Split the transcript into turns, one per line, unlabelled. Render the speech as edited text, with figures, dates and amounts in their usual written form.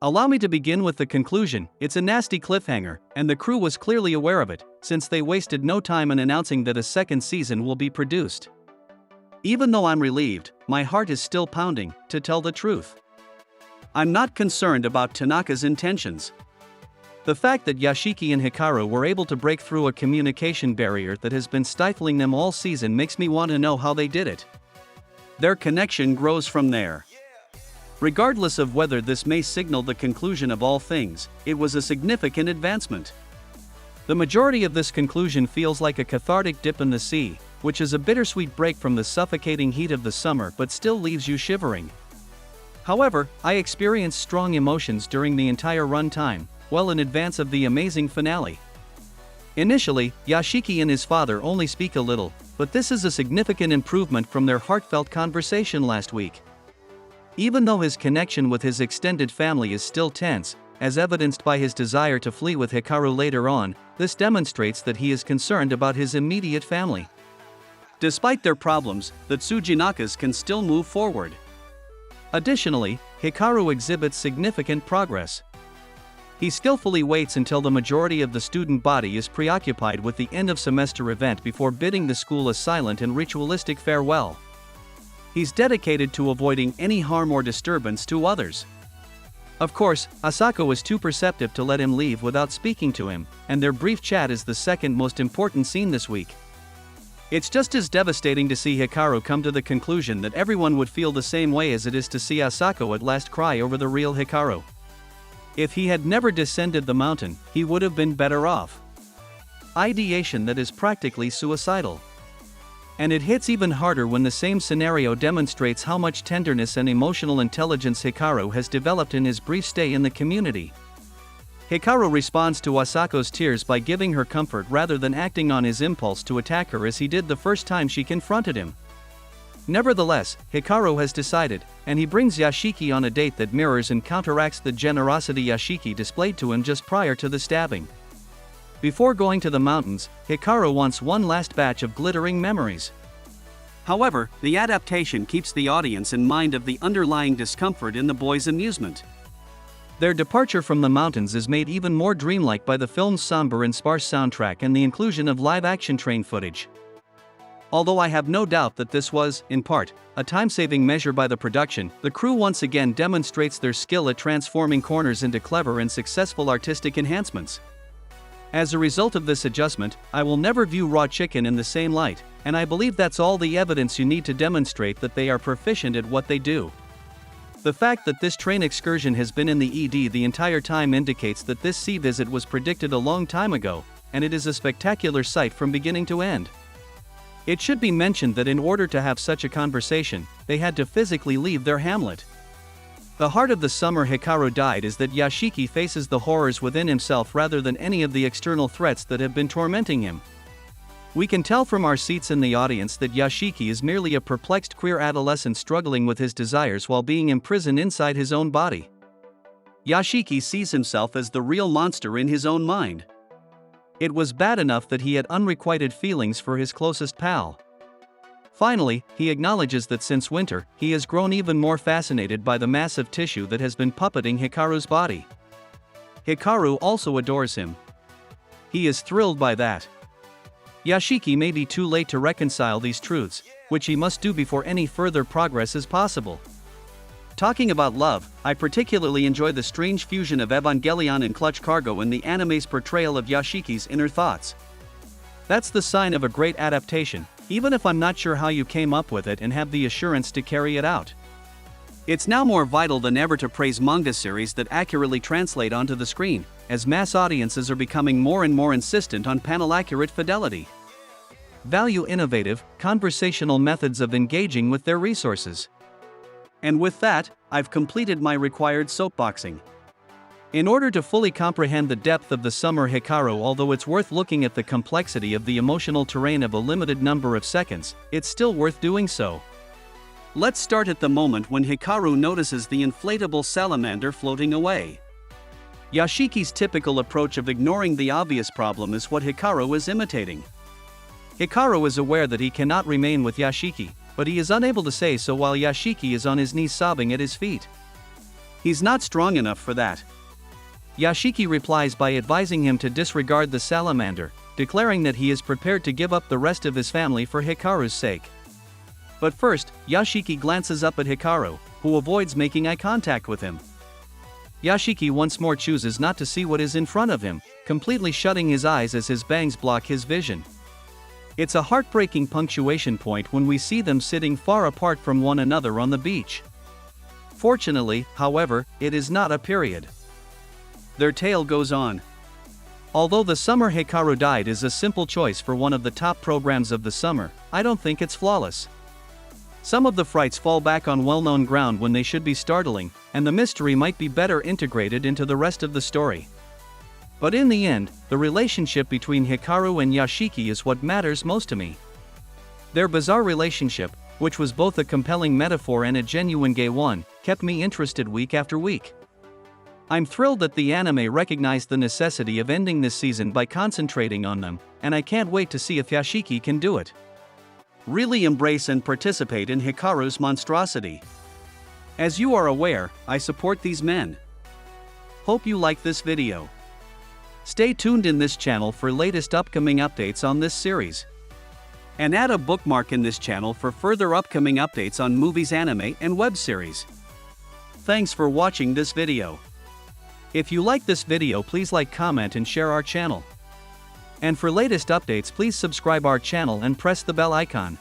Allow me to begin with the conclusion. It's a nasty cliffhanger, and the crew was clearly aware of it, since they wasted no time in announcing that a second season will be produced. Even though I'm relieved, my heart is still pounding, to tell the truth. I'm not concerned about Tanaka's intentions. The fact that Yoshiki and Hikaru were able to break through a communication barrier that has been stifling them all season makes me want to know how they did it. Their connection grows from there. Regardless of whether this may signal the conclusion of all things, it was a significant advancement. The majority of this conclusion feels like a cathartic dip in the sea, which is a bittersweet break from the suffocating heat of the summer but still leaves you shivering. However, I experienced strong emotions during the entire runtime, well in advance of the amazing finale. Initially, Yoshiki and his father only speak a little, but this is a significant improvement from their heartfelt conversation last week. Even though his connection with his extended family is still tense, as evidenced by his desire to flee with Hikaru later on, this demonstrates that he is concerned about his immediate family. Despite their problems, the Tsujinakas can still move forward. Additionally, Hikaru exhibits significant progress. He skillfully waits until the majority of the student body is preoccupied with the end-of-semester event before bidding the school a silent and ritualistic farewell. He's dedicated to avoiding any harm or disturbance to others. Of course, Asako is too perceptive to let him leave without speaking to him, and their brief chat is the second most important scene this week. It's just as devastating to see Hikaru come to the conclusion that everyone would feel the same way as it is to see Asako at last cry over the real Hikaru. If he had never descended the mountain, he would have been better off. Ideation that is practically suicidal. And it hits even harder when the same scenario demonstrates how much tenderness and emotional intelligence Hikaru has developed in his brief stay in the community. Hikaru responds to Asako's tears by giving her comfort rather than acting on his impulse to attack her as he did the first time she confronted him. Nevertheless, Hikaru has decided, and he brings Yoshiki on a date that mirrors and counteracts the generosity Yoshiki displayed to him just prior to the stabbing. Before going to the mountains, Hikaru wants one last batch of glittering memories. However, the adaptation keeps the audience in mind of the underlying discomfort in the boys' amusement. Their departure from the mountains is made even more dreamlike by the film's somber and sparse soundtrack and the inclusion of live-action train footage. Although I have no doubt that this was, in part, a time-saving measure by the production, the crew once again demonstrates their skill at transforming corners into clever and successful artistic enhancements. As a result of this adjustment, I will never view Raw Chicken in the same light, and I believe that's all the evidence you need to demonstrate that they are proficient at what they do. The fact that this train excursion has been in the ED the entire time indicates that this sea visit was predicted a long time ago, and it is a spectacular sight from beginning to end. It should be mentioned that in order to have such a conversation, they had to physically leave their hamlet. The heart of the Summer HikaruDied is that Yoshiki faces the horrors within himself rather than any of the external threats that have been tormenting him. We can tell from our seats in the audience that Yoshiki is merely a perplexed queer adolescent struggling with his desires while being imprisoned inside his own body. Yoshiki sees himself as the real monster in his own mind. It was bad enough that he had unrequited feelings for his closest pal. Finally, he acknowledges that since winter, he has grown even more fascinated by the massive tissue that has been puppeting Hikaru's body. Hikaru also adores him. He is thrilled by that. Yoshiki may be too late to reconcile these truths, which he must do before any further progress is possible. Talking about love, I particularly enjoy the strange fusion of Evangelion and Clutch Cargo in the anime's portrayal of Yoshiki's inner thoughts. That's the sign of a great adaptation, even if I'm not sure how you came up with it and have the assurance to carry it out. It's now more vital than ever to praise manga series that accurately translate onto the screen, as mass audiences are becoming more and more insistent on panel-accurate fidelity. Value innovative, conversational methods of engaging with their resources. And with that, I've completed my required soapboxing. In order to fully comprehend the depth of the Summer Hikaru, although it's worth looking at the complexity of the emotional terrain of a limited number of seconds, it's still worth doing so. Let's start at the moment when Hikaru notices the inflatable salamander floating away. Yoshiki's typical approach of ignoring the obvious problem is what Hikaru is imitating. Hikaru is aware that he cannot remain with Yoshiki, but he is unable to say so while Yoshiki is on his knees sobbing at his feet. He's not strong enough for that. Yoshiki replies by advising him to disregard the salamander, declaring that he is prepared to give up the rest of his family for Hikaru's sake. But first, Yoshiki glances up at Hikaru, who avoids making eye contact with him. Yoshiki once more chooses not to see what is in front of him, completely shutting his eyes as his bangs block his vision. It's a heartbreaking punctuation point when we see them sitting far apart from one another on the beach. Fortunately, however, it is not a period. Their tale goes on. Although the Summer HikaruDied is a simple choice for one of the top programs of the summer, I don't think it's flawless. Some of the frights fall back on well-known ground when they should be startling, and the mystery might be better integrated into the rest of the story. But in the end, the relationship between Hikaru and Yoshiki is what matters most to me. Their bizarre relationship, which was both a compelling metaphor and a genuine gay one, kept me interested week after week. I'm thrilled that the anime recognized the necessity of ending this season by concentrating on them, and I can't wait to see if Yoshiki can do it. Really embrace and participate in Hikaru's monstrosity. As you are aware, I support these men. Hope you like this video. Stay tuned in this channel for latest upcoming updates on this series. And add a bookmark in this channel for further upcoming updates on movies, anime, and web series. Thanks for watching this video. If you like this video, please like, comment, and share our channel. And for latest updates, please subscribe our channel and press the bell icon.